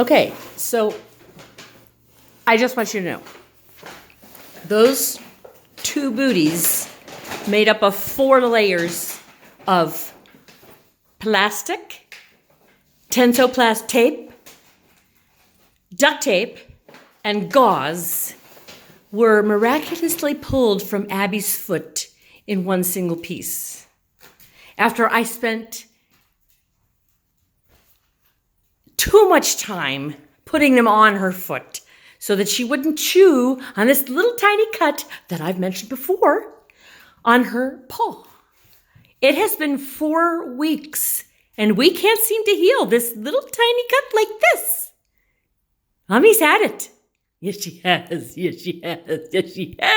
Okay, so I just want you to know, those 2 booties made up of 4 layers of plastic, tensoplast tape, duct tape, and gauze were miraculously pulled from Abby's foot in one single piece. After I spent too much time putting them on her foot so that she wouldn't chew on this little tiny cut that I've mentioned before on her paw. It has been 4 weeks and we can't seem to heal this little tiny cut like this. Mommy's had it. Yes, she has. Yes, she has. Yes, she has.